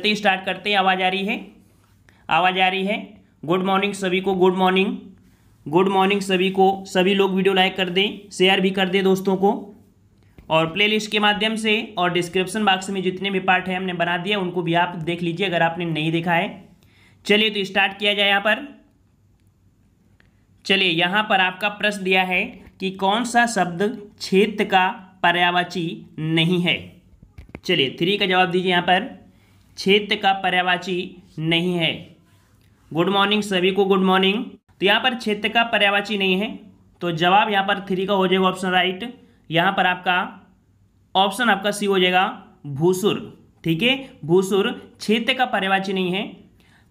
Start करते हैं। आवाज़ आ रही है? आवाज़ आ रही है? गुड मॉर्निंग सभी को, गुड मॉर्निंग, गुड मॉर्निंग सभी को। सभी लोग वीडियो लाइक कर दें, शेयर भी कर दें दोस्तों को, और प्लेलिस्ट के माध्यम से और डिस्क्रिप्शन बॉक्स में जितने भी पार्ट हैं हमने बना दिया उनको भी आप देख लीजिए अगर आपने नहीं देखा है। चलिए तो स्टार्ट किया जाए। यहाँ पर चलिए, यहाँ पर आपका प्रश्न दिया है कि कौन सा शब्द क्षेत्र का पर्यायवाची नहीं है। चलिए 3 का जवाब दीजिए। यहाँ पर क्षेत्र का पर्यायवाची नहीं है। गुड मॉर्निंग सभी को, गुड मॉर्निंग। तो यहाँ पर क्षेत्र का पर्यायवाची नहीं है, तो जवाब यहाँ पर 3 का हो जाएगा ऑप्शन राइट। यहाँ पर आपका ऑप्शन आपका सी हो जाएगा भूसुर। ठीक है, भूसुर क्षेत्र का पर्यायवाची नहीं है।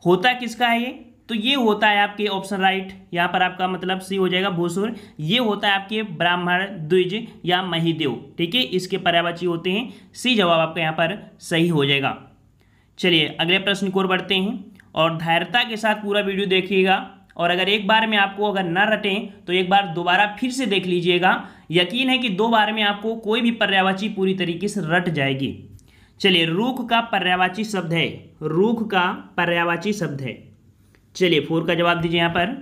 होता किसका है ये? तो ये होता है आपके ऑप्शन राइट। यहाँ पर आपका मतलब सी हो जाएगा भूसुर। ये होता है आपके ब्राह्मण, द्विज या महिदेव। ठीक है, इसके पर्यायवाची होते हैं। सी जवाब आपका यहाँ पर सही हो जाएगा। चलिए अगले प्रश्न की ओर बढ़ते हैं और धैर्यता के साथ पूरा वीडियो देखिएगा, और अगर एक बार में आपको अगर ना रटें तो एक बार दोबारा फिर से देख लीजिएगा। यकीन है कि 2 बार में आपको कोई भी पर्यायवाची पूरी तरीके से रट जाएगी। चलिए, रूख का पर्यायवाची शब्द है, रूख का पर्यायवाची शब्द है। चलिए 4 का जवाब दीजिए यहाँ पर,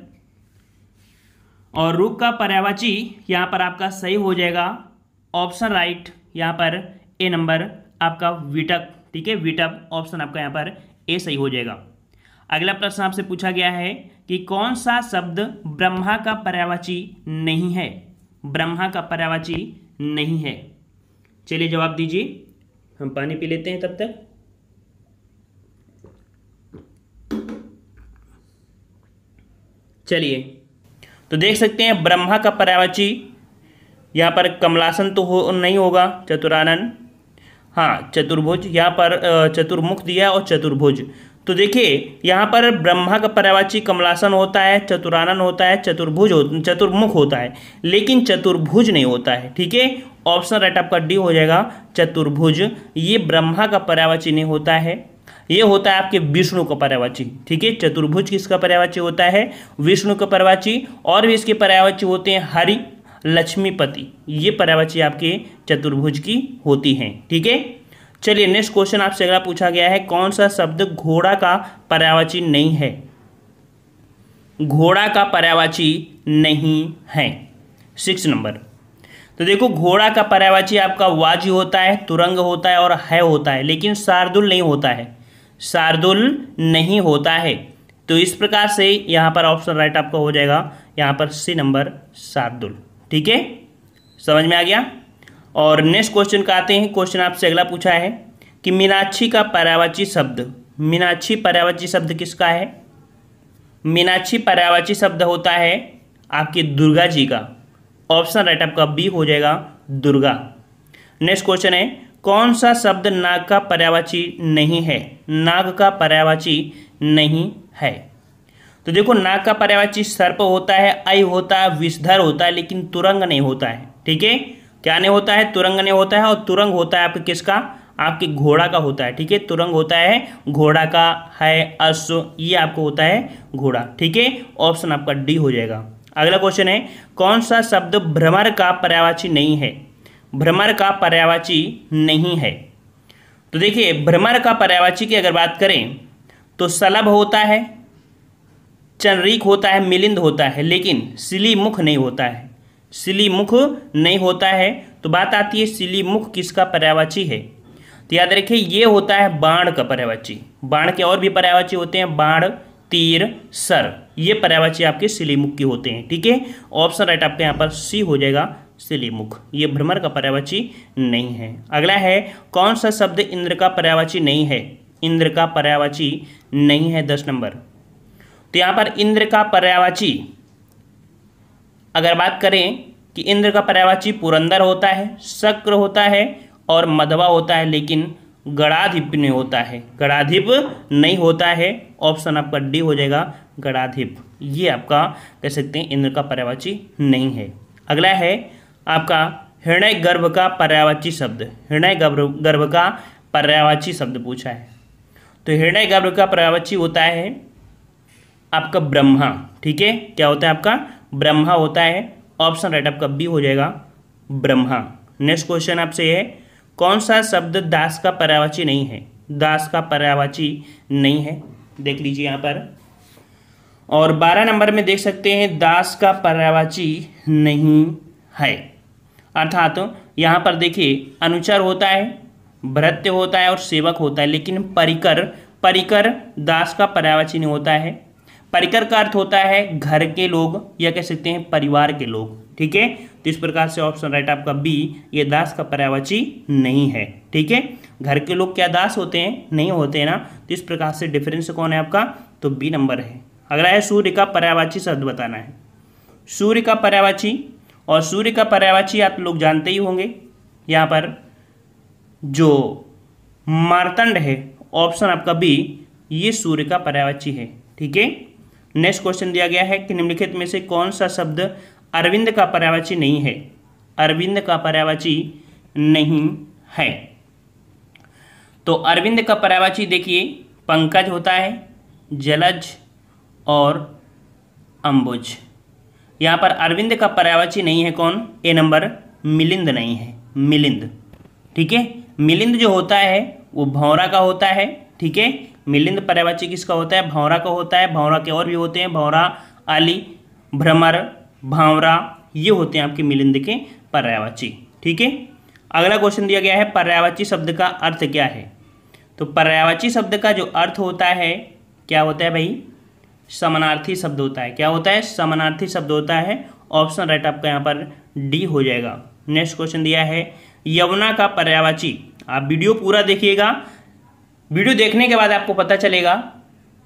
और रूख का पर्यायवाची यहाँ पर आपका सही हो जाएगा ऑप्शन राइट। यहाँ पर ए नंबर आपका विटक। ठीक है, विटक ऑप्शन आपका यहाँ पर ए सही हो जाएगा। अगला प्रश्न आपसे पूछा गया है कि कौन सा शब्द ब्रह्मा का पर्यायवाची नहीं है। ब्रह्मा का पर्यायवाची नहीं है। चलिए जवाब दीजिए। हम पानी पी लेते हैं तब तक। चलिए, तो देख सकते हैं ब्रह्मा का पर्यायवाची यहाँ पर कमलासन तो नहीं होगा, चतुरानन, हाँ चतुर्भुज, यहाँ पर चतुर्मुख दिया और चतुर्भुज। तो देखिए यहाँ पर ब्रह्मा का पर्यायवाची कमलासन होता है, चतुरानन होता है, चतुर्मुख होता है, लेकिन चतुर्भुज नहीं होता है। ठीक है, ऑप्शन राइट आपका डी हो जाएगा चतुर्भुज। ये ब्रह्मा का पर्यायवाची नहीं होता है, ये होता है आपके विष्णु का पर्यायवाची। ठीक है, चतुर्भुज किसका पर्यायवाची होता है? विष्णु का पर्यायवाची। और भी इसके पर्यायवाची होते हैं हरि, लक्ष्मीपति, ये पर्यायवाची आपके चतुर्भुज की होती हैं। ठीक है, चलिए नेक्स्ट क्वेश्चन आपसे अगला पूछा गया है, कौन सा शब्द घोड़ा का पर्यायवाची नहीं है। घोड़ा का पर्यायवाची नहीं है। 6 नंबर। तो देखो, घोड़ा का पर्यायवाची आपका वाजी होता है, तुरंग होता है और है होता है, लेकिन शार्दुल नहीं होता है, शार्दुल नहीं होता है। तो इस प्रकार से यहाँ पर ऑप्शन राइट आपका हो जाएगा यहाँ पर सी नंबर शार्दुल। ठीक है, समझ में आ गया। और नेक्स्ट क्वेश्चन का आते हैं। क्वेश्चन आपसे अगला पूछा है कि मीनाक्षी का पर्यायवाची शब्द, मीनाक्षी पर्यायवाची शब्द किसका है? मीनाक्षी पर्यायवाची शब्द होता है आपकी दुर्गा जी का। ऑप्शन राइट आपका बी हो जाएगा दुर्गा। नेक्स्ट क्वेश्चन है, कौन सा शब्द नाग का पर्यायवाची नहीं है। नाग का पर्यायवाची नहीं है। तो देखो, नाग का पर्यायवाची सर्प होता है, ऐ होता है, विषधर होता है, लेकिन तुरंग नहीं होता है। ठीक है, क्या नहीं होता है? तुरंग नहीं होता है। और तुरंग होता है आपके किसका? आपके घोड़ा का होता है। ठीक है, तुरंग होता है घोड़ा का, है अश्व, ये आपको होता है घोड़ा। ठीक है, ऑप्शन आपका डी हो जाएगा। अगला क्वेश्चन है, कौन सा शब्द भ्रमर का पर्यायवाची नहीं है। भ्रमर का पर्यायवाची नहीं है। तो देखिए, भ्रमर का पर्यायवाची की अगर बात करें तो सलभ होता है, चंद्रिक होता है, मिलिंद होता है, लेकिन सिलीमुख नहीं होता है। सिलीमुख नहीं होता है। तो बात आती है सिलीमुख किसका पर्यायवाची है। तो याद रखिए, ये होता है बाण का पर्यायवाची। बाण के और भी पर्यायवाची होते हैं, बाण, तीर, सर, ये पर्यायवाची आपके सिलीमुख के होते हैं। ठीक है, ऑप्शन राइट आपके यहाँ पर सी हो जाएगा सिलीमुख। ये भ्रमर का पर्यायवाची नहीं है। अगला है, कौन सा शब्द इंद्र का पर्यायवाची नहीं है। इंद्र का पर्यायवाची नहीं है। 10 नंबर। तो यहाँ पर इंद्र का पर्यायवाची अगर बात करें कि इंद्र का पर्यायवाची पुरंदर होता है, शक्र होता है और मधवा होता है, लेकिन गणाधिप नहीं होता है। गणाधिप नहीं होता है। ऑप्शन आपका डी हो जाएगा गणाधिप। ये आपका कह सकते हैं इंद्र का पर्यायवाची नहीं है। अगला है आपका हृदय गर्भ का पर्यायवाची शब्द। हृदय गर्भ का पर्यायवाची शब्द पूछा है। तो हृदय गर्भ का पर्यायवाची होता है आपका ब्रह्मा। ठीक है, क्या होता है आपका? ब्रह्मा होता है। ऑप्शन राइट आपका बी हो जाएगा ब्रह्मा। नेक्स्ट क्वेश्चन आपसे है, कौन सा शब्द दास का पर्यायवाची नहीं है। दास का पर्यायवाची नहीं है, देख लीजिए यहाँ पर। और 12 नंबर में देख सकते हैं दास का पर्यायवाची नहीं है, अर्थात यहाँ पर देखिए अनुचर होता है, भृत्य होता है और सेवक होता है, लेकिन परिकर दास का पर्यायवाची नहीं होता है। परिकर का अर्थ होता है घर के लोग या कह सकते हैं परिवार के लोग, ठीक है। तो इस प्रकार से ऑप्शन राइट आपका बी, ये दास का पर्यायवाची नहीं है, ठीक है। घर के लोग क्या दास होते हैं? नहीं होते हैं ना। तो इस प्रकार से डिफरेंस कौन है आपका? तो बी नंबर है। अगला है सूर्य का पर्यायवाची शब्द बताना है। सूर्य का पर्यायवाची, और सूर्य का पर्यायवाची आप लोग जानते ही होंगे, यहाँ पर जो मार्तंड है, ऑप्शन आपका बी, ये सूर्य का पर्यायवाची है, ठीक है। नेक्स्ट क्वेश्चन दिया गया है कि निम्नलिखित में से कौन सा शब्द अरविंद का पर्यायवाची नहीं है? अरविंद का पर्यायवाची नहीं है। तो अरविंद का पर्यायवाची देखिए पंकज होता है, जलज और अंबुज। यहाँ पर अरविंद का पर्यायवाची नहीं है कौन? ए नंबर, मिलिंद नहीं है, मिलिंद, ठीक है। मिलिंद जो होता है वो भौरा का होता है, ठीक है। मिलिंद पर्यायवाची किसका होता है? भौरा का होता है। भौरा के और भी होते हैं, भौरा, आली, भ्रमर, भांवरा, ये होते हैं आपके मिलिंद के पर्यायवाची, ठीक है। अगला क्वेश्चन दिया गया है पर्यायवाची शब्द का अर्थ क्या है? तो पर्यायवाची शब्द का जो अर्थ होता है क्या होता है भाई? समानार्थी शब्द होता है। क्या होता है? समानार्थी शब्द होता है। ऑप्शन राइट आपका यहाँ पर डी हो जाएगा। नेक्स्ट क्वेश्चन दिया है यमुना का पर्यायवाची। आप वीडियो पूरा देखिएगा, वीडियो देखने के बाद आपको पता चलेगा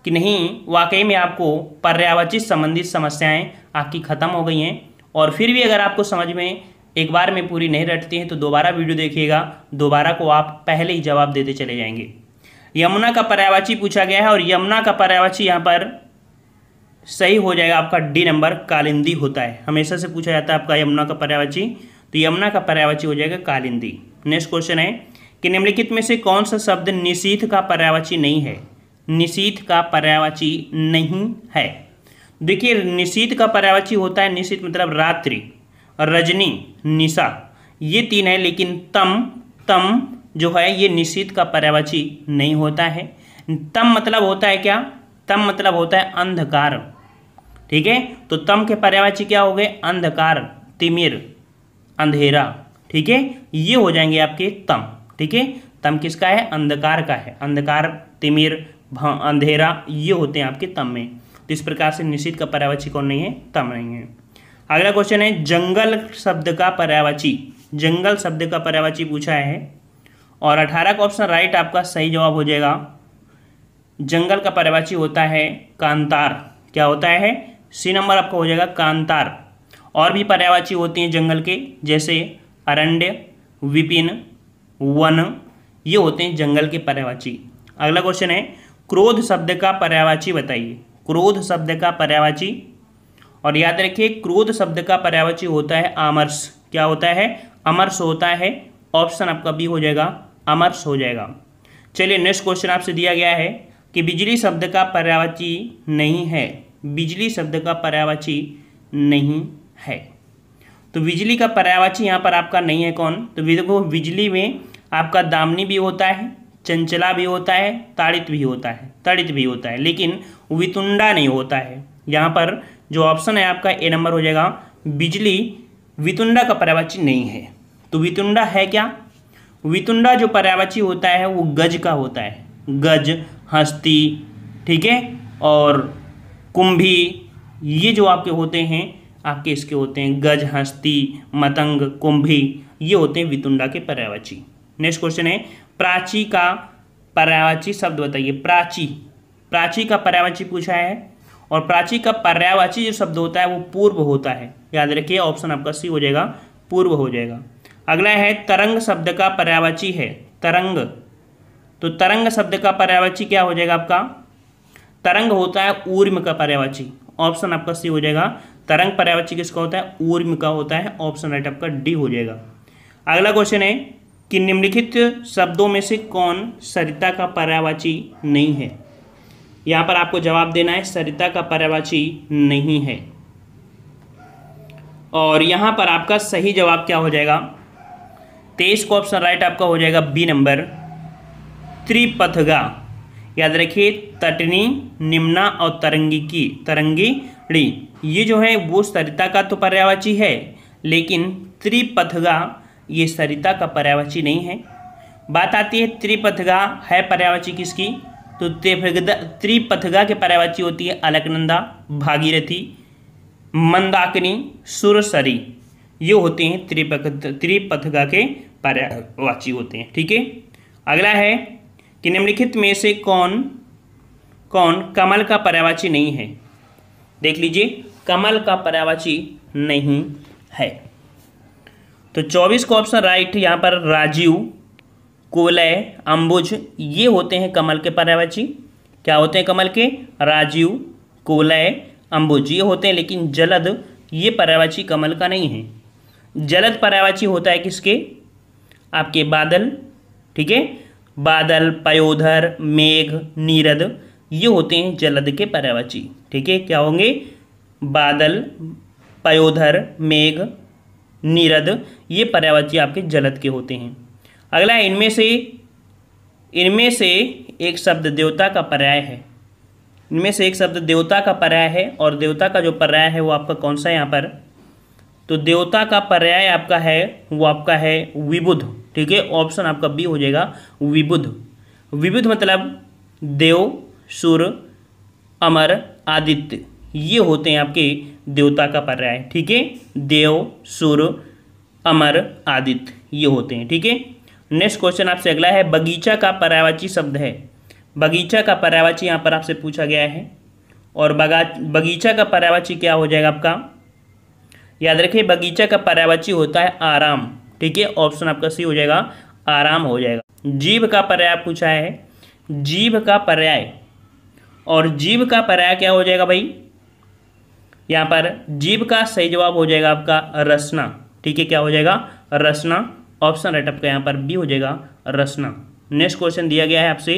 कि नहीं वाकई में आपको पर्यायवाची संबंधित समस्याएं आपकी खत्म हो गई हैं। और फिर भी अगर आपको समझ में एक बार में पूरी नहीं रटती हैं तो दोबारा वीडियो देखिएगा, दोबारा को आप पहले ही जवाब देते चले जाएंगे। यमुना का पर्यायवाची पूछा गया है और यमुना का पर्यायवाची यहाँ पर सही हो जाएगा आपका डी नंबर, कालिंदी होता है। हमेशा से पूछा जाता है आपका यमुना का पर्यायवाची, तो यमुना का पर्यायवाची हो जाएगा कालिंदी। नेक्स्ट क्वेश्चन है कि निम्नलिखित में से कौन सा शब्द निशीथ का पर्यायवाची नहीं है? निशीथ का पर्यायवाची नहीं है। देखिए निशीथ का पर्यायवाची होता है, निशीथ मतलब रात्रि, रजनी, निशा, ये तीन है, लेकिन तम जो है ये निशीथ का पर्यायवाची नहीं होता है। तम मतलब होता है क्या? तम मतलब होता है अंधकार, ठीक है। तो तम के पर्यायवाची क्या हो गए? अंधकार, तिमिर, अंधेरा, ठीक है। ये हो जाएंगे आपके तम, ठीक है। तम किसका है? अंधकार का है। अंधकार, तिमिर, अंधेरा, ये होते हैं आपके तम में। तो इस प्रकार से निशीथ का पर्यायवाची कौन नहीं है? तम नहीं है। अगला क्वेश्चन है जंगल शब्द का पर्यायवाची। जंगल शब्द का पर्यायवाची पूछा है और 18 का ऑप्शन राइट आपका सही जवाब हो जाएगा। जंगल का पर्यायवाची होता है कांतार। क्या होता है? सी नंबर आपका हो जाएगा कांतार। और भी पर्यायवाची होती हैं जंगल के, जैसे अरण्य, विपिन, वन, ये होते हैं जंगल के पर्यायवाची। अगला क्वेश्चन है क्रोध शब्द का पर्यायवाची बताइए। क्रोध शब्द का पर्यायवाची, और याद रखिए क्रोध शब्द का पर्यायवाची होता है आमर्ष। क्या होता है? अमर्ष होता है। ऑप्शन आपका बी हो जाएगा, अमर्ष हो जाएगा। चलिए नेक्स्ट क्वेश्चन आपसे दिया गया है कि बिजली शब्द का पर्यायवाची नहीं है। बिजली शब्द का पर्यायवाची नहीं है। तो बिजली का पर्यायवाची यहाँ पर आपका नहीं है कौन? तो देखो बिजली में आपका दामिनी भी होता है, चंचला भी होता है, ताड़ित भी होता है, तड़ित भी होता है, लेकिन वितुंडा नहीं होता है। यहाँ पर जो ऑप्शन है आपका ए नंबर हो जाएगा। बिजली वितुंडा का पर्यायवाची नहीं है। तो वितुंडा है क्या? वितुंडा जो पर्यायवाची होता है वो गज का होता है। गज, हस्ती, ठीक है, और कुंभी, ये जो आपके होते हैं आपके इसके होते हैं गज, हस्ती, मतंग, कुंभी, ये होते हैं वितुंडा के पर्यायवाची। नेक्स्ट क्वेश्चन है प्राची का पर्यायवाची शब्द बताइए। प्राची, प्राची का पर्यायवाची पूछा है और प्राची का पर्यायवाची जो शब्द होता है वो पूर्व होता है। याद रखिए ऑप्शन आपका सी हो जाएगा, पूर्व हो जाएगा। अगला है तरंग शब्द का पर्यायवाची है तरंग। तो तरंग शब्द का पर्यायवाची क्या हो जाएगा आपका? तरंग होता है ऊर्म का पर्यायवाची। ऑप्शन आपका सी हो जाएगा। तरंग पर्यायवाची किसका होता है? ऊर्म का होता है। ऑप्शन राइट आपका डी हो जाएगा। अगला क्वेश्चन है कि निम्नलिखित शब्दों में से कौन सरिता का पर्यायवाची नहीं है? यहाँ पर आपको जवाब देना है सरिता का पर्यायवाची नहीं है। और यहाँ पर आपका सही जवाब क्या हो जाएगा? 23 का ऑप्शन राइट आपका हो जाएगा बी नंबर, त्रिपथगा, याद रखिए तटनी, निम्ना और तरंगिणी, ये जो है वो सरिता का तो पर्यायवाची है, लेकिन त्रिपथगा ये सरिता का पर्यायवाची नहीं है। बात आती है त्रिपथगा है पर्यायवाची किसकी, तो त्रिपथगा के पर्यायवाची होती है अलकनंदा, भागीरथी, मंदाकिनी, सुरसरी, ये होते हैं त्रिपथगा के पर्यायवाची होते हैं। ठीक है, अगला है कि निम्नलिखित में से कौन कमल का पर्यायवाची नहीं है। देख लीजिए, कमल का पर्यायवाची नहीं है। तो 24 का ऑप्शन राइट। यहाँ पर राजीव, कुवलय, अंबुज ये होते हैं कमल के पर्यायवाची। क्या होते हैं कमल के? राजीव, कुवलय, अंबुज ये होते हैं, लेकिन जलद ये पर्यायवाची कमल का नहीं है। जलद पर्यायवाची होता है किसके? आपके बादल। ठीक है, बादल, पयोधर, मेघ, नीरद ये होते हैं जलद के पर्यायवाची। ठीक है, क्या होंगे? बादल, पयोधर, मेघ, नीरद ये पर्यायवाची आपके जलद के होते हैं। अगला है इनमें से एक शब्द देवता का पर्याय है। इनमें से एक शब्द देवता का पर्याय है, और देवता का जो पर्याय है वो आपका कौन सा है यहाँ पर? तो देवता का पर्याय आपका है वो आपका है विबुध। ठीक है, ऑप्शन आपका बी हो जाएगा विबुध। विबुध मतलब देव, सुर, अमर, आदित्य ये होते हैं आपके देवता का पर्याय। ठीक है, देव, सुर, अमर, आदित्य ये होते हैं। ठीक है, नेक्स्ट क्वेश्चन आपसे अगला है, बगीचा का पर्यायवाची शब्द है। बगीचा का पर्यायवाची यहाँ पर आपसे पूछा गया है, और बगीचा का पर्यायवाची क्या हो जाएगा आपका? याद रखिए, बगीचा का पर्यायवाची होता है आराम। ठीक है, ऑप्शन आपका सी हो जाएगा, आराम हो जाएगा। जीव का पर्याय पूछा है, जीव का पर्याय, और जीव का पर्याय क्या हो जाएगा भाई? यहाँ पर जीव का सही जवाब हो जाएगा आपका रसना। ठीक है, क्या हो जाएगा? रसना। ऑप्शन राइट आपका यहाँ पर बी हो जाएगा रसना। नेक्स्ट क्वेश्चन दिया गया है आपसे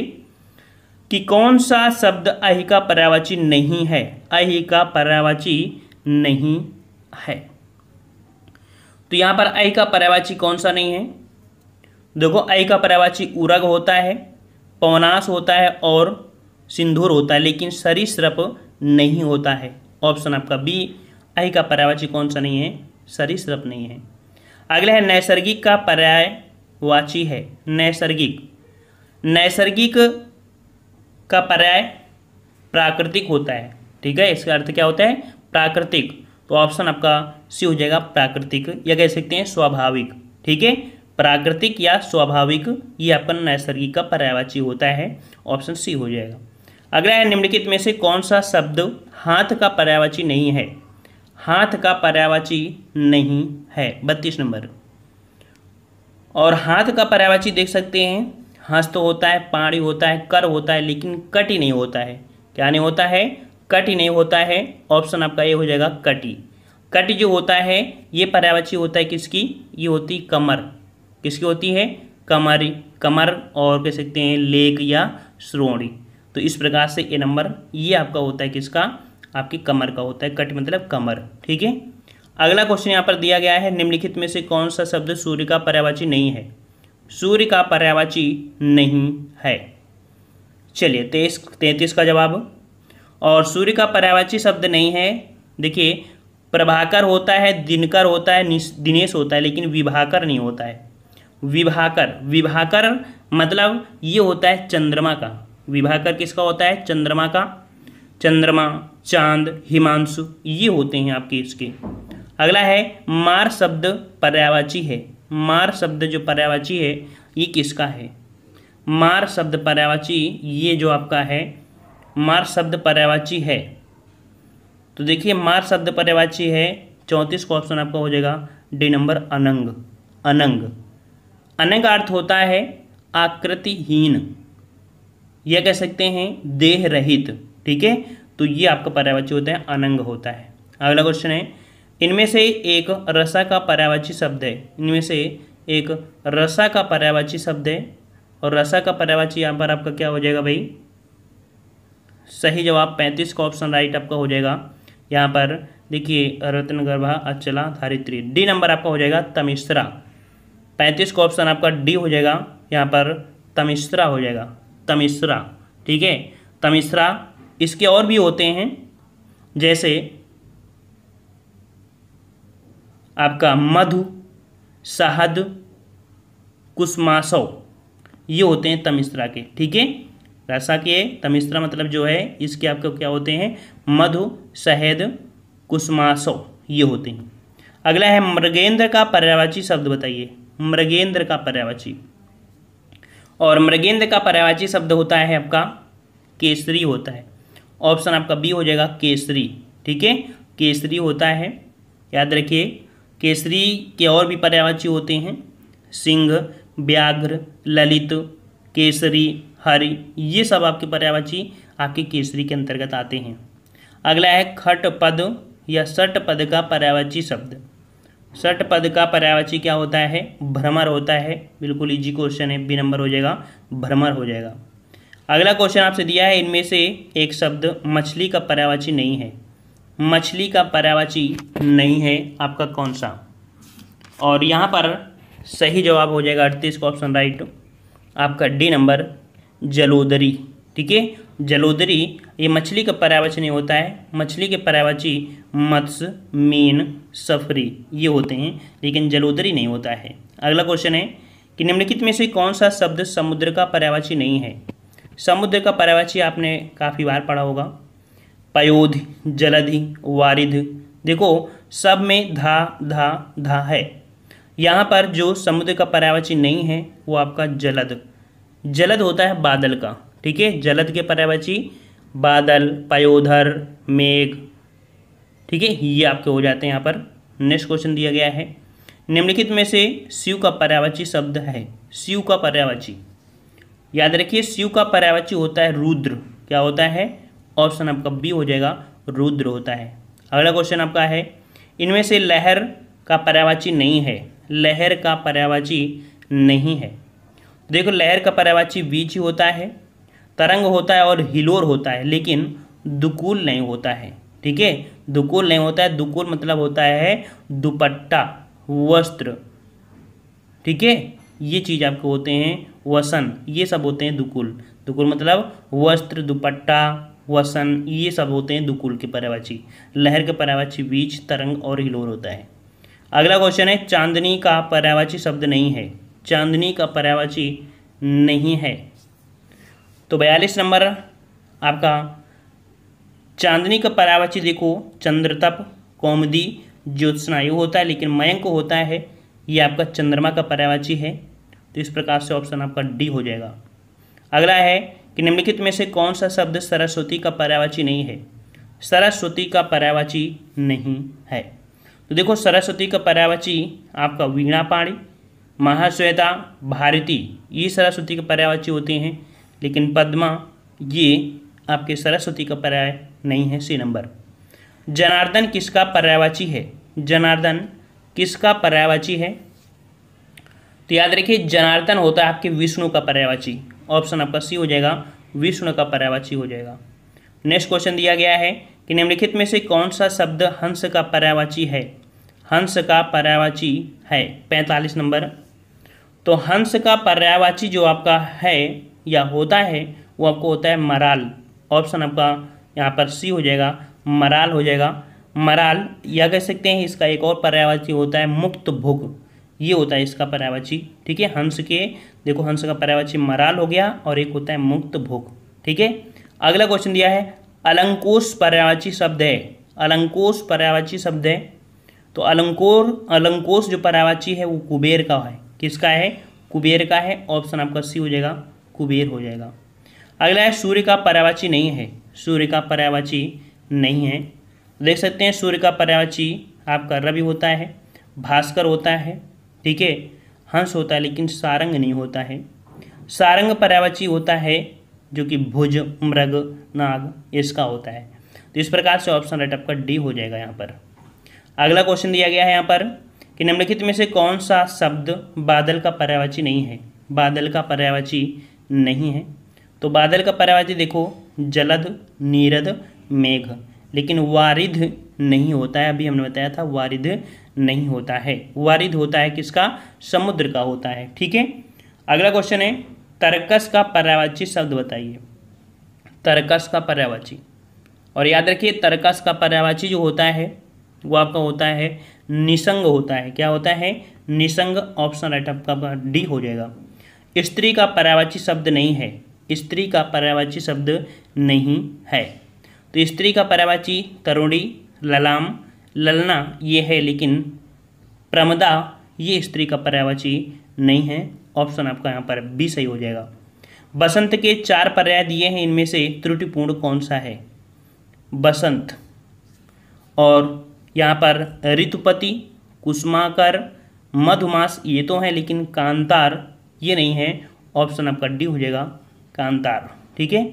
कि कौन सा शब्द अहि का पर्यायवाची नहीं है? अहि का पर्यायवाची नहीं है। तो यहाँ पर अहि का पर्यायवाची कौन सा नहीं है? देखो, अहि का पर्यायवाची उरग होता है, पवनाश होता है और सिंदूर होता है, लेकिन सरीसृप नहीं होता है। ऑप्शन आपका बी, अहि का पर्यायवाची कौन सा नहीं है? सरीसृप नहीं है। अगला है नैसर्गिक का पर्यायवाची है। नैसर्गिक का पर्याय प्राकृतिक होता है। ठीक है, इसका अर्थ क्या होता है? प्राकृतिक। तो ऑप्शन आपका सी हो जाएगा प्राकृतिक, या कह सकते हैं स्वाभाविक। ठीक है, प्राकृतिक या स्वाभाविक ये आपका नैसर्गिक का पर्यायवाची होता है। ऑप्शन सी हो जाएगा। अगला है, निम्नलिखित में से कौन सा शब्द हाथ का पर्यायवाची नहीं है? हाथ का पर्यायवाची नहीं है, 32 नंबर। और हाथ का पर्यायवाची देख सकते हैं, हस्त होता है, पाणी होता है, कर होता है, लेकिन कटी नहीं होता है। क्या नहीं होता है? कटी नहीं होता है। ऑप्शन आपका ये हो जाएगा कटी। कटी जो होता है ये पर्यायवाची होता है किसकी? ये होती कमर। किसकी होती है? कमर। कमर और कह सकते हैं लेग या श्रोणी। तो इस प्रकार से ये नंबर ये आपका होता है किसका? आपकी कमर का होता है। कट मतलब कमर। ठीक है, अगला क्वेश्चन यहाँ पर दिया गया है, निम्नलिखित में से कौन सा शब्द सूर्य का पर्यायवाची नहीं है? सूर्य का पर्यायवाची नहीं है। चलिए 33 का जवाब। और सूर्य का पर्यायवाची शब्द नहीं है। देखिए, प्रभाकर होता है, दिनकर होता है, दिनेश होता है, लेकिन विभाकर नहीं होता है। विभाकर मतलब ये होता है चंद्रमा का। विभाकर किसका होता है? चंद्रमा का। चंद्रमा, चांद, हिमांशु ये होते हैं आपके इसके। अगला है, मार शब्द पर्यायवाची है। मार शब्द जो पर्यायवाची है ये किसका है? मार शब्द पर्यायवाची ये जो आपका है मार शब्द पर्यायवाची है। तो देखिए, मार शब्द पर्यायवाची है 34 का ऑप्शन आपका हो जाएगा डी नंबर, अनंग। अनंग, अनंग अर्थ होता है आकृतिहीन, यह कह सकते हैं देह रहित। ठीक है, तो ये आपका पर्यायवाची होता है अनंग होता है। अगला क्वेश्चन है, इनमें से एक रसा का पर्यायवाची शब्द है। इनमें से एक रसा का पर्यायवाची शब्द है, और रसा का पर्यायवाची यहाँ पर आपका क्या हो जाएगा भाई? सही जवाब 35 का ऑप्शन राइट आपका हो जाएगा। यहाँ पर देखिए, रत्नगर्भा, अचला, धारित्री। डी नंबर आपका हो जाएगा तमिश्रा। 35 का ऑप्शन आपका डी हो जाएगा यहाँ पर तमिश्रा हो जाएगा, तमिश्रा। ठीक है, तमिश्रा। इसके और भी होते हैं, जैसे आपका मधु, शहद, कुसुमासव, ये होते हैं तमिश्रा के। ठीक है, रसा के तमिश्रा मतलब जो है इसके आपको क्या होते हैं, मधु, शहद, कुसुमासव, ये होते हैं। अगला है मृगेंद्र का पर्यायवाची शब्द बताइए। मृगेंद्र का पर्यायवाची, और मृगेंद्र का पर्यायवाची शब्द होता है आपका केसरी होता है। ऑप्शन आपका बी हो जाएगा, केसरी। ठीक है, केसरी होता है, याद रखिए। केसरी के और भी पर्यायवाची होते हैं, सिंह, व्याघ्र, ललित, केसरी, हरि, ये सब आपके पर्यायवाची आपके केसरी के अंतर्गत आते हैं। अगला है खट पद या सट पद का पर्यायवाची शब्द। सट पद का पर्यायवाची क्या होता है, भ्रमर होता है। बिल्कुल इजी क्वेश्चन है, बी नंबर हो जाएगा, भ्रमर हो जाएगा। अगला क्वेश्चन आपसे दिया है, इनमें से एक शब्द मछली का पर्यायवाची नहीं है। मछली का पर्यायवाची नहीं है आपका कौन सा? और यहाँ पर सही जवाब हो जाएगा 38 का ऑप्शन राइट, आपका डी नंबर, जलोदरी। ठीक है, जलोदरी ये मछली का पर्यायवाची नहीं होता है। मछली के पर्यायवाची मत्स्य, मीन, सफरी, ये होते हैं, लेकिन जलोदरी नहीं होता है। अगला क्वेश्चन है कि निम्नलिखित में से कौन सा शब्द समुद्र का पर्यायवाची नहीं है? समुद्र का पर्यायवाची आपने काफ़ी बार पढ़ा होगा, पयोधि, जलधि, वारिधि। देखो सब में धा धा धा है। यहाँ पर जो समुद्र का पर्यायवाची नहीं है वो आपका जलद। जलद होता है बादल का। ठीक है, जलद के पर्यायवाची बादल, पयोधर, मेघ। ठीक है, ये आपके हो जाते हैं यहाँ पर। नेक्स्ट क्वेश्चन दिया गया है, निम्नलिखित में से शिव का पर्यायवाची शब्द है। शिव का पर्यायवाची, याद रखिए, शिव का पर्यायवाची होता है रुद्र। क्या होता है? ऑप्शन आपका बी हो जाएगा, रुद्र होता है। अगला क्वेश्चन आपका है, इनमें से लहर का पर्यायवाची नहीं है। लहर का पर्यायवाची नहीं है। देखो लहर का पर्यायवाची बीच ही होता है, तरंग होता है और हिलोर होता है, लेकिन दुकूल नहीं होता है। ठीक है, दुकूल नहीं होता है। दुकूल मतलब होता है दुपट्टा, वस्त्र। ठीक है, ये चीज़ आपको होते हैं वसन, ये सब होते हैं दुकूल। दुकूल मतलब वस्त्र, दुपट्टा, वसन, ये सब होते हैं दुकूल के पर्यायवाची। लहर के पर्यायवाची बीच, तरंग और हिलोर होता है। अगला क्वेश्चन है, चांदनी का पर्यायवाची शब्द नहीं है। चांदनी का पर्यायवाची नहीं है। तो 42 नंबर आपका चांदनी का पर्यायवाची देखो, चंद्रतप, कौमुदी, ज्योत्सना, ये होता है, लेकिन मयंक होता है, ये आपका चंद्रमा का पर्यायवाची है। तो इस प्रकार से ऑप्शन आपका डी हो जाएगा। अगला है कि निम्नलिखित में से कौन सा शब्द सरस्वती का पर्यायवाची नहीं है। सरस्वती का पर्यायवाची नहीं है। तो देखो सरस्वती का पर्यायवाची आपका वीणा पाणी, महाश्वेता, भारती, ये सरस्वती के पर्यायवाची होते हैं, लेकिन पद्मा ये आपके सरस्वती का पर्याय नहीं है। C number. जनार्दन किसका पर्यायवाची है? जनार्दन किसका पर्यायवाची है? तो याद रखिए जनार्दन होता है आपके विष्णु का पर्यायवाची। ऑप्शन आपका सी हो जाएगा, विष्णु का पर्यायवाची हो जाएगा। नेक्स्ट क्वेश्चन दिया गया है कि निम्नलिखित में से कौन सा शब्द हंस का पर्यायवाची है? हंस का पर्यायवाची है 45 नंबर। तो हंस का पर्यायवाची जो आपका है या होता है वो आपको होता है मराल। ऑप्शन आपका यहाँ पर सी हो जाएगा, मराल हो जाएगा। मराल या कह सकते हैं इसका एक और पर्यायवाची होता है मुक्त भुग, ये होता है इसका पर्यायवाची। ठीक है, हंस के देखो हंस का पर्यायवाची मराल हो गया और एक होता है मुक्त भुग। ठीक है, अगला क्वेश्चन दिया है, अलंकोश पर्यायवाची शब्द है। अलंकोश पर्यायवाची शब्द है। तो अलंकोश जो पर्यायवाची है वो कुबेर का है। किसका है? कुबेर का है। ऑप्शन आपका सी हो जाएगा, कुबेर हो जाएगा। अगला है सूर्य का पर्यायवाची नहीं है। सूर्य का पर्यायवाची नहीं है। देख सकते हैं सूर्य का पर्यायवाची आपका रवि होता है, भास्कर होता है, ठीक है, हंस होता है, लेकिन सारंग नहीं होता है। सारंग पर्यायवाची होता है जो कि भुज, मृग, नाग, इसका होता है। तो इस प्रकार से ऑप्शन राइट आपका डी हो जाएगा यहाँ पर। अगला क्वेश्चन दिया गया है यहाँ पर कि निम्नलिखित में से कौन सा शब्द बादल का पर्यायवाची नहीं है। बादल का पर्यायवाची नहीं है। तो बादल का पर्यायवाची देखो जलद, नीरद, मेघ, लेकिन वारिध नहीं होता है। अभी हमने बताया था वारिध नहीं होता है। वारिध होता है किसका? समुद्र का होता है। ठीक है, अगला क्वेश्चन है तर्कस का पर्यायवाची शब्द बताइए। तर्कस का पर्यायवाची, और याद रखिए तर्कस का पर्यायवाची जो होता है वो आपका होता है निसंग होता है। क्या होता है? निसंग। ऑप्शन राइट आपका डी हो जाएगा। स्त्री का पर्यायवाची शब्द नहीं है। स्त्री का पर्यायवाची शब्द नहीं है। तो स्त्री का पर्यायवाची तरुणी, ललाम, ललना ये है, लेकिन प्रमदा ये स्त्री का पर्यायवाची नहीं है। ऑप्शन आपका यहाँ पर बी सही हो जाएगा। बसंत के 4 पर्याय दिए हैं, इनमें से त्रुटिपूर्ण कौन सा है? बसंत, और यहाँ पर ऋतुपति, कुसुमाकर, मधुमास ये तो है, लेकिन कांतार ये नहीं है। ऑप्शन आपका डी हो जाएगा, कांतार। ठीक है।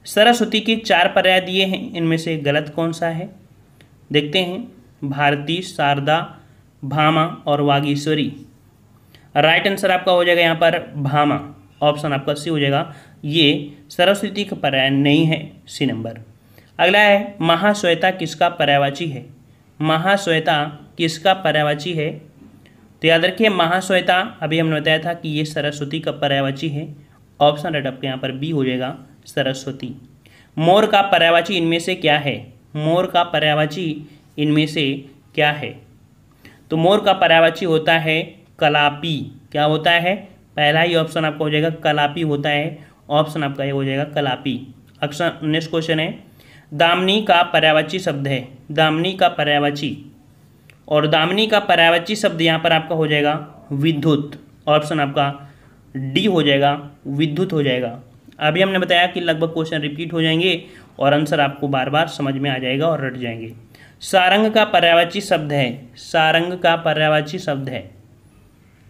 सरस्वती के 4 पर्याय दिए हैं, इनमें से गलत कौन सा है? देखते हैं। भारती, शारदा, भामा और वागीश्वरी। राइट आंसर आपका हो जाएगा यहाँ पर भामा। ऑप्शन आपका सी हो जाएगा। ये सरस्वती का पर्याय नहीं है, सी नंबर। अगला है महाश्वेता किसका पर्यायवाची है? महाश्वेता किसका पर्यायवाची है? तो याद रखिए महाश्वेता अभी हमने बताया था कि ये सरस्वती का पर्यायवाची है। ऑप्शन राइट आपके यहाँ पर बी हो जाएगा, सरस्वती। मोर का पर्यायवाची इनमें से क्या है? मोर का पर्यायवाची इनमें से क्या है? तो मोर का पर्यायवाची होता है कलापी। क्या होता है? पहला ही ऑप्शन आपका हो जाएगा कलापी होता है। ऑप्शन आपका ये हो जाएगा कलापी। अक्सर नेक्स्ट क्वेश्चन है, दामिनी का पर्यायवाची शब्द है। दामिनी का पर्यायवाची, और दामिनी का पर्यायवाची शब्द यहाँ पर आपका हो जाएगा विद्युत। ऑप्शन आपका डी हो जाएगा, विद्युत हो जाएगा। अभी हमने बताया कि लगभग क्वेश्चन रिपीट हो जाएंगे और आंसर आपको बार बार समझ में आ जाएगा और रट जाएंगे। सारंग का पर्यायवाची शब्द है। सारंग का पर्यायवाची शब्द है।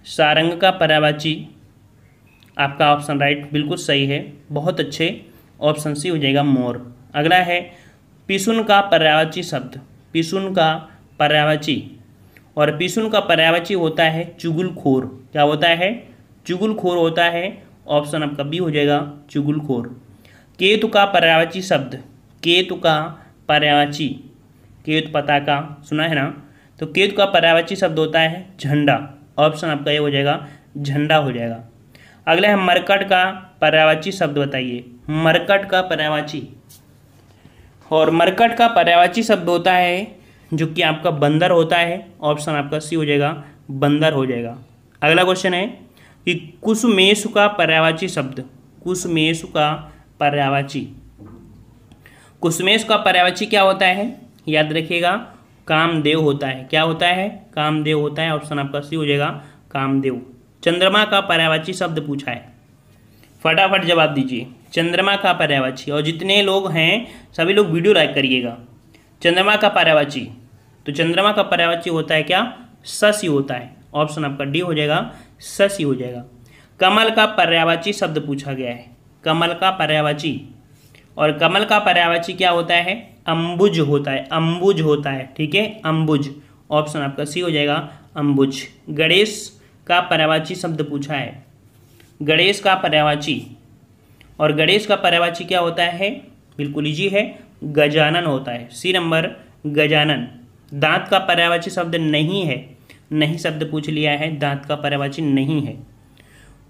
सारंग का पर्यायवाची आपका ऑप्शन राइट बिल्कुल सही है, बहुत अच्छे। ऑप्शन सी हो जाएगा मोर। अगला है पिसुन का पर्यायवाची शब्द। पिसुन का पर्यायवाची, और पिसुन का पर्यायवाची होता है चुगलखोर। क्या होता है? चुगलखोर होता है। ऑप्शन आपका बी हो जाएगा, चुगलखोर। केतु का पर्यायवाची शब्द। केतु का पर्यायवाची, केतु पताका सुना है ना, तो केतु का पर्यायवाची शब्द होता है झंडा। ऑप्शन आपका ये हो जाएगा, झंडा हो जाएगा। अगला है मरकट का पर्यायवाची शब्द बताइए। मरकट का पर्यायवाची, और मरकट का पर्यायवाची शब्द होता है जो कि आपका बंदर होता है। ऑप्शन आपका सी हो जाएगा, बंदर हो जाएगा। अगला क्वेश्चन है कि कुसुमेशु का पर्यायवाची शब्द। कुसुमेशु का पर्यायवाची, कुसुमेशु का पर्यायवाची क्या होता है? याद रखिएगा, कामदेव होता है। क्या होता है? कामदेव होता है। ऑप्शन आपका सी हो जाएगा, कामदेव। चंद्रमा का पर्यायवाची शब्द पूछा है, फटाफट जवाब दीजिए। चंद्रमा का पर्यायवाची, और जितने लोग हैं सभी लोग वीडियो लाइक करिएगा। चंद्रमा का पर्यायवाची, तो चंद्रमा का पर्यायवाची होता है क्या? शशि होता है। ऑप्शन आपका डी हो जाएगा, शशि हो जाएगा। कमल का पर्यायवाची शब्द पूछा गया है। कमल का पर्यायवाची, और कमल का पर्यायवाची क्या होता है? अंबुज होता है। अंबुज होता है। ठीक है, अंबुज। ऑप्शन आपका सी हो जाएगा, अंबुज। गणेश का पर्यायवाची शब्द पूछा है। गणेश का पर्यायवाची, और गणेश का पर्यायवाची क्या होता है? बिल्कुल इजी है, गजानन होता है। C number, Gajanan. दांत का पर्यायवाची शब्द नहीं है। नहीं शब्द पूछ लिया है, दांत का पर्यायवाची नहीं है।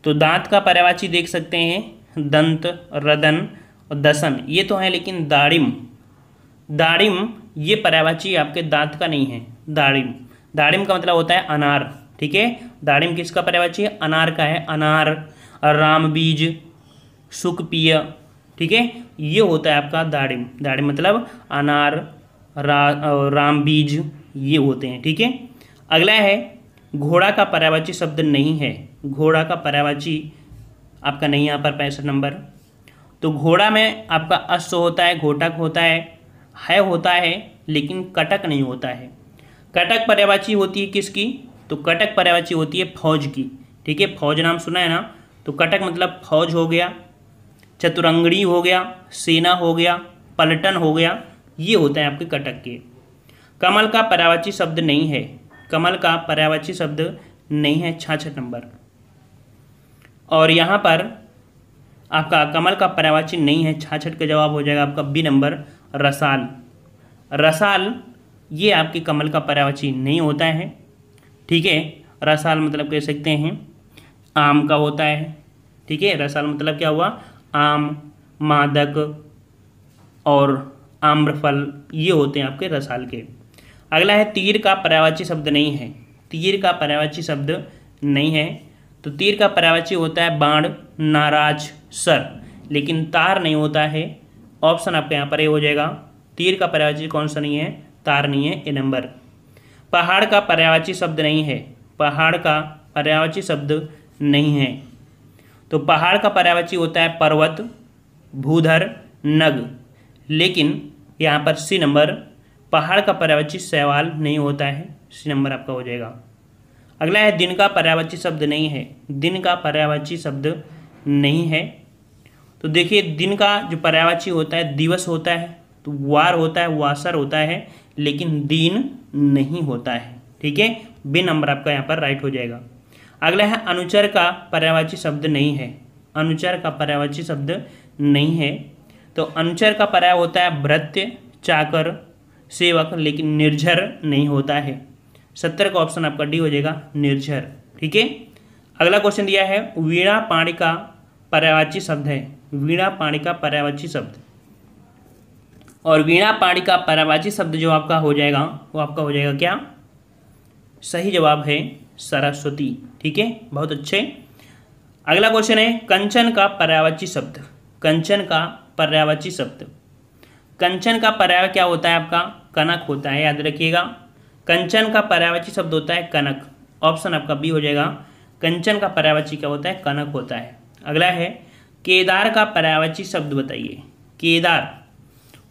तो दांत का पर्यायवाची देख सकते हैं दंत, रदन और दसन, ये तो है, लेकिन दाड़िम, दाड़िम ये पर्यायवाची आपके दांत का नहीं है। दाड़िम, दाड़िम का मतलब होता है अनार। ठीक है, दाड़िम किसका पर्यायवाची है? अनार का है। अनार, रामबीज, सुखपिय, ठीक है, ये होता है आपका दाड़िम। दाड़िम मतलब अनार, रामबीज ये होते हैं। ठीक है। अगला है घोड़ा का पर्यायवाची शब्द नहीं है। घोड़ा का पर्यायवाची आपका नहीं यहाँ पर 65 नंबर। तो घोड़ा में आपका अश्व होता है, घोटक होता है होता है, लेकिन कटक नहीं होता है। कटक पर्यायवाची होती है किसकी? तो कटक पर्यायवाची होती है फौज की। ठीक है, फौज नाम सुना है ना, तो कटक मतलब फौज हो गया, चतुरंगड़ी हो गया, सेना हो गया, पलटन हो गया, ये होता है आपके कटक के। कमल का पर्यायवाची शब्द नहीं है। कमल का पर्यायवाची शब्द नहीं है, 66 नंबर। और यहाँ पर आपका कमल का पर्यायवाची नहीं है, 66 का जवाब हो जाएगा आपका बी नंबर, रसाल। रसाल ये आपके कमल का पर्यायवाची नहीं होता है। ठीक है, रसाल मतलब कह सकते हैं आम का होता है। ठीक है। रसाल मतलब क्या हुआ, आम, मादक और आम्रफल, ये होते हैं आपके रसाल के। अगला है तीर का पर्यायवाची शब्द नहीं है। तीर का पर्यायवाची शब्द नहीं है, तो तीर का पर्यायवाची होता है बाण, नाराज, सर, लेकिन तार नहीं होता है। ऑप्शन आपके यहाँ पर ए हो जाएगा। तीर का पर्यायवाची कौन सा नहीं है, तार नहीं है, ए नंबर। पहाड़ का पर्यायवाची शब्द नहीं है। पहाड़ का पर्यायवाची शब्द नहीं है, तो पहाड़ का पर्यायवाची होता है पर्वत, भूधर, नग, लेकिन यहाँ पर सी नंबर, पहाड़ का पर्यायवाची शैवाल नहीं होता है, सी नंबर आपका हो जाएगा। अगला है दिन का पर्यायवाची शब्द नहीं है। दिन का पर्यायवाची शब्द नहीं है, तो देखिए दिन का जो पर्यायवाची होता है दिवस होता है, तो वार होता है, वासर होता है, लेकिन दिन नहीं होता है, ठीक है। बी नंबर आपका यहाँ पर राइट हो जाएगा। अगला है अनुचर का पर्यायवाची शब्द नहीं है। अनुचर का पर्यायवाची शब्द नहीं है, तो अनुचर का पर्याय होता है भृत्य, चाकर, सेवक, लेकिन निर्झर नहीं होता है। 70 का ऑप्शन आपका डी हो जाएगा, निर्झर, ठीक है। अगला क्वेश्चन दिया है वीणा पाणी का पर्यायवाची शब्द है। वीणा पाणी का पर्यायवाची शब्द, और वीणा पाणी का पर्यायवाची शब्द जो आपका हो जाएगा वो आपका हो जाएगा क्या, सही जवाब है सरस्वती, ठीक है, बहुत अच्छे। अगला क्वेश्चन है कंचन का पर्यायवाची शब्द। कंचन का पर्यायवाची शब्द, कंचन का पर्याय क्या होता है आपका, कनक होता है, याद रखिएगा। कंचन का पर्यायवाची शब्द होता है कनक, ऑप्शन आपका बी हो जाएगा। कंचन का पर्यायवाची क्या होता है, कनक होता है। अगला है केदार का पर्यायवाची शब्द बताइए। केदार,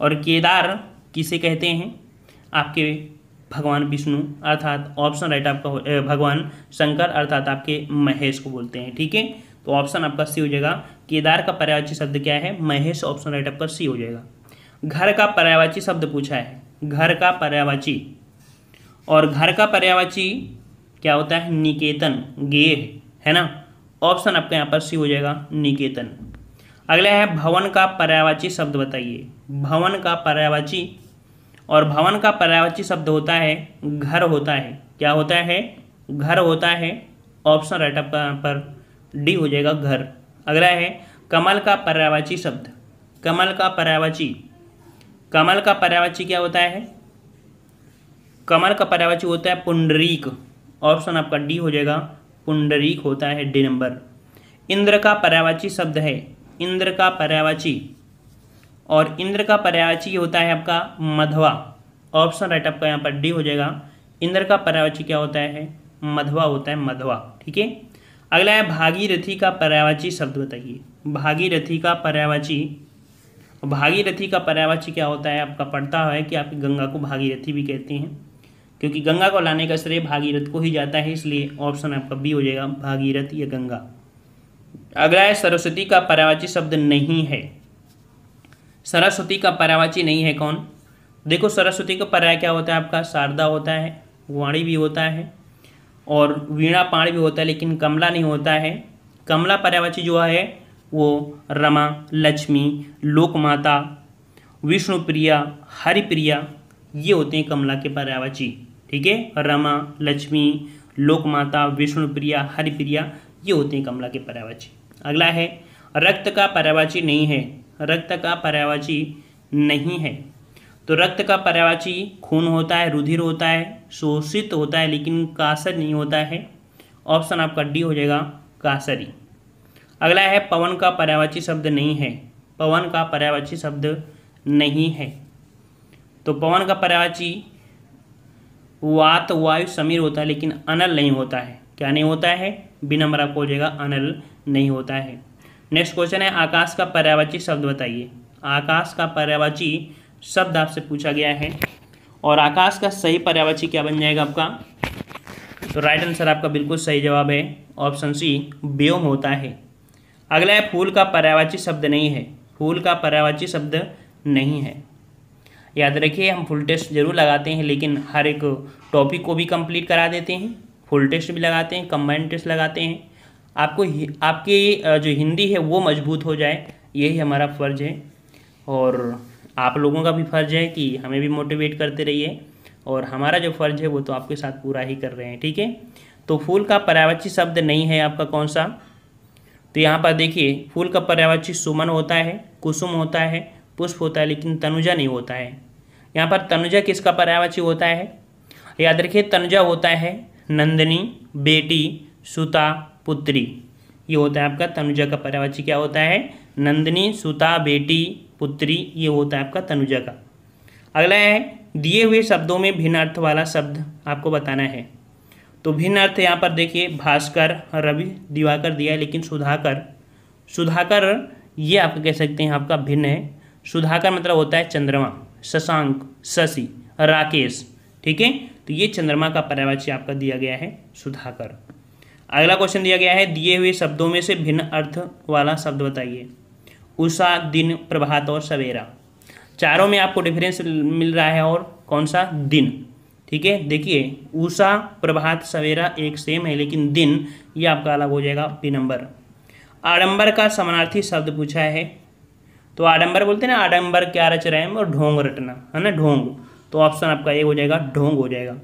और केदार किसे कहते हैं, आपके भगवान विष्णु, अर्थात ऑप्शन राइट आपका भगवान शंकर, अर्थात आपके महेश को बोलते हैं, ठीक है। तो ऑप्शन आपका सी हो जाएगा। केदार का पर्यायवाची शब्द क्या है, महेश, ऑप्शन राइट आपका सी हो जाएगा। घर का पर्यायवाची शब्द पूछा है, घर का पर्यायवाची, और घर का पर्यायवाची क्या होता है, निकेतन, गेह, है ना। ऑप्शन आपका यहाँ पर सी हो जाएगा, निकेतन। अगला है भवन का पर्यायवाची शब्द बताइए। भवन का पर्यायवाची, और भवन का पर्यायवाची शब्द होता है घर होता है, क्या होता है, घर होता है। ऑप्शन राइट आपका यहाँ पर डी हो जाएगा, घर। अगला है कमल का पर्यायवाची शब्द। कमल का पर्यायवाची, कमल का पर्यायवाची क्या होता है, कमल का पर्यायवाची होता है पुंडरीक, ऑप्शन आपका डी हो जाएगा, पुंडरीक होता है, डी नंबर। इंद्र का पर्यायवाची शब्द है, इंद्र का पर्यायवाची, और इंद्र का पर्यायवाची होता है आपका मधवा, ऑप्शन राइट आपका यहाँ पर डी हो जाएगा। इंद्र का पर्यायवाची क्या होता है, मधवा होता है, मधवा, ठीक है। अगला है भागीरथी का पर्यायवाची शब्द बताइए। भागीरथी का पर्यायवाची, भागीरथी का पर्यायवाची क्या होता है, आपका पढ़ता है कि आपकी गंगा को भागीरथी भी कहते हैं, क्योंकि गंगा को लाने का श्रेय भागीरथ को ही जाता है, इसलिए ऑप्शन आपका बी हो जाएगा, भागीरथ या गंगा। अगला है सरस्वती का पर्यायवाची शब्द नहीं है। सरस्वती का पर्यायवाची नहीं है कौन, देखो सरस्वती का पर्याय क्या होता है आपका, शारदा होता है, वाणी भी होता है, और वीणा पाणी भी होता है, लेकिन कमला नहीं होता है। कमला पर्यायवाची जो है वो रमा, लक्ष्मी, लोकमाता, विष्णुप्रिया, हरिप्रिया, ये होते हैं कमला के पर्यायवाची, ठीक है। रमा, लक्ष्मी, लोकमाता, विष्णुप्रिया, हरिप्रिया, ये होते हैं कमला के पर्यायवाची। अगला है रक्त का पर्यायवाची नहीं है। रक्त का पर्यायवाची नहीं है, तो रक्त का पर्यायवाची खून होता है, रुधिर होता है, शोषित होता है, लेकिन कासर नहीं होता है। ऑप्शन आपका डी हो जाएगा, कासरी। अगला है पवन का पर्यायवाची शब्द नहीं है। पवन का पर्यायवाची शब्द नहीं है, तो पवन का पर्यायवाची वात, वायु, समीर होता है, लेकिन अनल नहीं होता है। क्या नहीं होता है, बी नंबर आपको हो जाएगा, अनल नहीं होता है। नेक्स्ट क्वेश्चन है आकाश का पर्यायवाची शब्द बताइए। आकाश का पर्यायवाची शब्द आपसे पूछा गया है, और आकाश का सही पर्यायवाची क्या बन जाएगा आपका, तो राइट आंसर आपका बिल्कुल सही जवाब है, ऑप्शन सी, व्योम होता है। अगला है फूल का पर्यायवाची शब्द नहीं है। फूल का पर्यायवाची शब्द नहीं है, याद रखिए हम फुल टेस्ट जरूर लगाते हैं, लेकिन हर एक टॉपिक को भी कंप्लीट करा देते हैं, फुल टेस्ट भी लगाते हैं, कंबाइंड टेस्ट लगाते हैं। आपको आपकी जो हिंदी है वो मजबूत हो जाए, यही हमारा फ़र्ज़ है, और आप लोगों का भी फ़र्ज़ है कि हमें भी मोटिवेट करते रहिए, और हमारा जो फ़र्ज़ है वो तो आपके साथ पूरा ही कर रहे हैं, ठीक है। तो फूल का पर्यायवाची शब्द नहीं है आपका कौन सा, तो यहाँ पर देखिए फूल का पर्यायवाची सुमन होता है, कुसुम होता है, पुष्प होता है, लेकिन तनुजा नहीं होता है। यहाँ पर तनुजा किसका पर्यायवाची होता है? याद रखिए तनुजा होता है नंदिनी, बेटी, सुता, पुत्री। ये होता है आपका तनुजा का पर्यायवाची। क्या होता है? नंदिनी, सुता, बेटी, पुत्री। ये होता है आपका तनुजा का। अगला है दिए हुए शब्दों में भिन्न अर्थ वाला शब्द आपको बताना है। तो भिन्न अर्थ यहाँ पर देखिए भास्कर, रवि, दिवाकर दिया है, लेकिन सुधाकर, सुधाकर ये आप कह सकते हैं आपका भिन्न है। सुधाकर मतलब होता है चंद्रमा, शशांक, शशि, राकेश। ठीक है, तो ये चंद्रमा का पर्यायवाची आपका दिया गया है सुधाकर। अगला क्वेश्चन दिया गया है दिए हुए शब्दों में से भिन्न अर्थ वाला शब्द बताइए। उषा, दिन, प्रभात और सवेरा। चारों में आपको डिफरेंस मिल रहा है और कौन सा? दिन। ठीक है, देखिए उषा, प्रभात, सवेरा एक सेम है, लेकिन दिन ये आपका अलग हो जाएगा बी नंबर। आडंबर का समानार्थी शब्द पूछा है। तो आडंबर बोलते हैं ना, आडंबर क्या रच रहे हैं और ढोंग रटना, है ना, ढोंग। तो ऑप्शन आपका ये हो जाएगा, ढोंग हो जाएगा।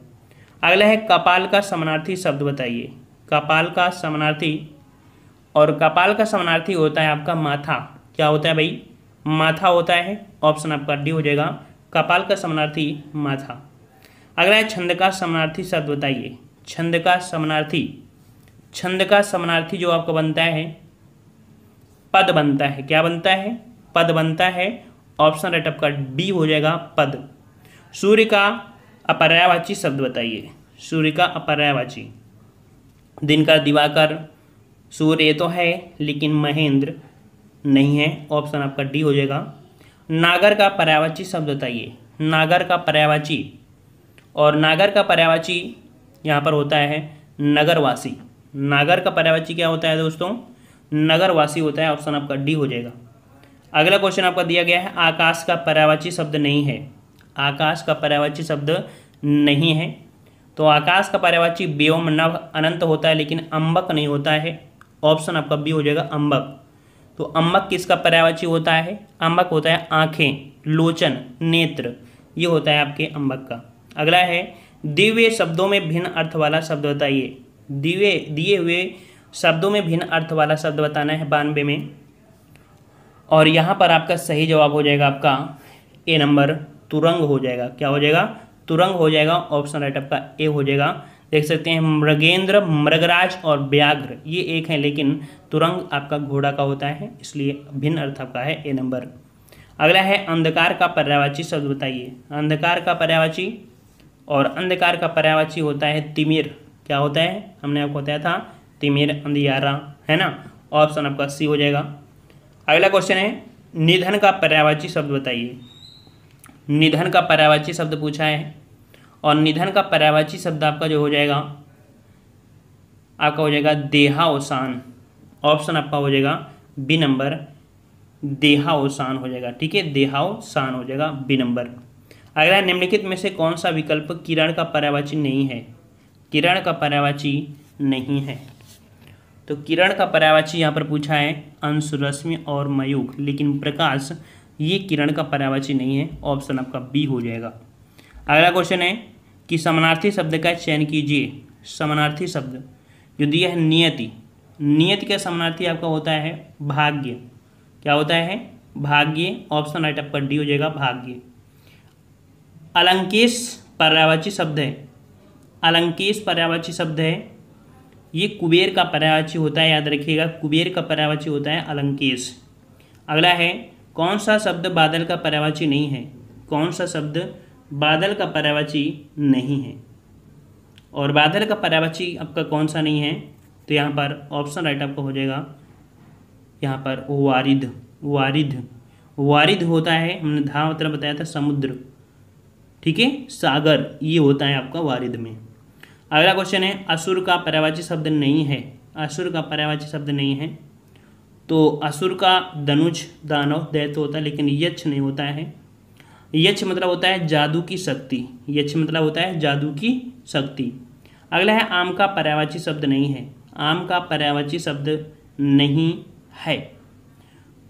अगला है कपाल का समानार्थी शब्द बताइए। कपाल का समानार्थी, और कपाल का समानार्थी होता है आपका माथा। क्या होता है भाई? माथा होता है। ऑप्शन आपका डी हो जाएगा, कपाल का समानार्थी माथा। अगला है छंद का समानार्थी शब्द बताइए। छंद का समानार्थी, छंद का समानार्थी जो आपका बनता है पद बनता है। क्या बनता है? पद बनता है। ऑप्शन राइट आपका बी हो जाएगा, पद। सूर्य का अपर्यायवाची शब्द बताइए। सूर्य का अपर्यायवाची, दिन का दिवाकर, सूर्य तो है लेकिन महेंद्र नहीं है। ऑप्शन आपका डी हो जाएगा। नागर का पर्यायवाची शब्द बताइए। नागर का पर्यायवाची, और नागर का पर्यायवाची यहाँ पर होता है नगरवासी। नागर का पर्यायवाची क्या होता है दोस्तों? नगरवासी होता है। ऑप्शन आपका डी हो जाएगा। अगला क्वेश्चन आपका दिया गया है आकाश का पर्यायवाची शब्द नहीं है। आकाश का पर्यायवाची शब्द नहीं है। तो आकाश का पर्यायवाची व्योम, नभ, अनंत होता है, लेकिन अम्बक नहीं होता है। ऑप्शन आपका बी हो जाएगा, अम्बक। तो अम्बक किसका पर्यायवाची होता है? अम्बक होता है आँखें, लोचन, नेत्र। ये होता है आपके अम्बक का। अगला है दिए शब्दों में भिन्न अर्थ वाला शब्द बताइए। दिए हुए शब्दों में भिन्न अर्थ वाला शब्द बताना है 92 में। और यहाँ पर आपका सही जवाब हो जाएगा आपका ए नंबर, तुरंग हो जाएगा। क्या हो जाएगा? तुरंग हो जाएगा। ऑप्शन राइट आपका ए हो जाएगा। देख सकते हैं मृगेंद्र, मृगराज और व्याघ्र ये एक है, लेकिन तुरंग आपका घोड़ा का होता है, इसलिए भिन्न अर्थ आपका है ए नंबर। अगला है अंधकार का पर्यायवाची शब्द बताइए। अंधकार का पर्यायवाची, और अंधकार का पर्यायवाची होता है तिमिर। क्या होता है? हमने आपको बताया था तिमिर, अंधियारा, है ना। ऑप्शन आपका सी हो जाएगा। अगला क्वेश्चन है निधन का पर्यायवाची शब्द बताइए। निधन का पर्यायवाची शब्द पूछा है, और निधन का पर्यायवाची शब्द आपका जो हो जाएगा आपका हो जाएगा देहावसान। ऑप्शन आपका हो जाएगा बी नंबर, देहावसान हो जाएगा। ठीक है, देहावसान हो जाएगा बी नंबर। अगला निम्नलिखित में से कौन सा विकल्प किरण का पर्यायवाची नहीं है? किरण का पर्यायवाची नहीं है। तो किरण का पर्यायवाची यहाँ पर पूछा है अंश, रश्मि और मयूख, लेकिन प्रकाश ये किरण का पर्यायवाची नहीं है। ऑप्शन आपका बी हो जाएगा। अगला क्वेश्चन है कि समानार्थी शब्द का चयन कीजिए। समानार्थी शब्द जो दिया है नियति। नियति का समानार्थी आपका होता है भाग्य। क्या होता है? भाग्य। ऑप्शन राइट आपका डी हो जाएगा, भाग्य। अलंकेश पर्यायवाची शब्द है। अलंकेश पर्यायवाची शब्द है, ये कुबेर का पर्यायवाची होता है। याद रखिएगा, कुबेर का पर्यायवाची होता है अलंकेश। अगला है कौन सा शब्द बादल का पर्यायवाची नहीं है? कौन सा शब्द बादल का पर्यायवाची नहीं है? और बादल का पर्यायवाची आपका कौन सा नहीं है? तो यहाँ पर ऑप्शन राइट आपका हो जाएगा यहाँ पर वारिध। वारिध, वारिध होता है, हमने धा मतलब बताया था समुद्र। ठीक है, सागर ये होता है आपका वारिध में। अगला क्वेश्चन है असुर का पर्यायवाची शब्द नहीं है। असुर का पर्यायवाची शब्द नहीं है। तो असुर का धनुष, दानव, दैत्य होता है, लेकिन यक्ष नहीं होता है। यक्ष मतलब होता है जादू की शक्ति। यक्ष मतलब होता है जादू की शक्ति। अगला है आम का पर्यायवाची शब्द नहीं है। आम का पर्यायवाची शब्द नहीं है।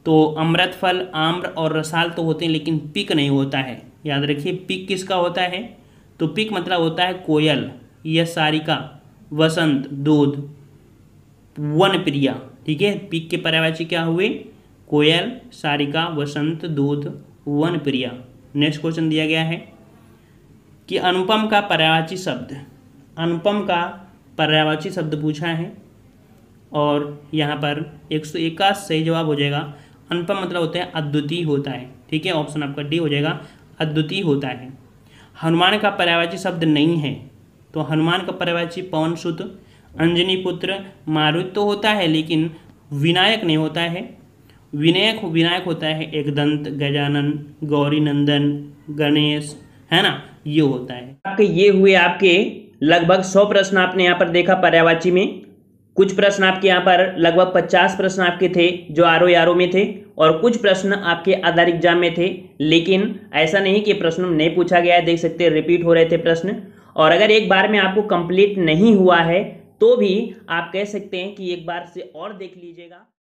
तो अमृत फल, आम्र और रसाल तो होते हैं, लेकिन पिक नहीं होता है। याद रखिए, पिक किसका होता है? तो पिक मतलब होता है कोयल, यह सारिका, वसंत, दूध, वन प्रिया। ठीक है, पीक के पर्यायवाची क्या हुए? कोयल, सारिका, वसंत, दूत, वन प्रिया। नेक्स्ट क्वेश्चन दिया गया है कि अनुपम का पर्यायवाची शब्द, अनुपम का पर्यायवाची शब्द पूछा है और यहाँ पर 101 का सही जवाब हो जाएगा। अनुपम मतलब होता है अद्वितीय होता है, ठीक है, ऑप्शन आपका डी हो जाएगा, अद्वितीय होता है। हनुमान का पर्यायवाची शब्द नहीं है, तो हनुमान का पर्यायवाची पवन सुत, अंजनी पुत्र, मारुत तो होता है लेकिन विनायक नहीं होता है। विनायक होता है एकदंत, गजानन, गौरी नंदन, गणेश, है ना, ये होता है। आपके ये हुए आपके लगभग 100 प्रश्न आपने यहाँ पर देखा पर्यायवाची में। कुछ प्रश्न आपके यहाँ पर लगभग 50 प्रश्न आपके थे जो आरओ में थे और कुछ प्रश्न आपके अदर एग्जाम में थे, लेकिन ऐसा नहीं कि प्रश्न नहीं पूछा गया है, देख सकते हैं रिपीट हो रहे थे प्रश्न। और अगर एक बार में आपको कंप्लीट नहीं हुआ है तो भी आप कह सकते हैं कि एक बार से और देख लीजिएगा।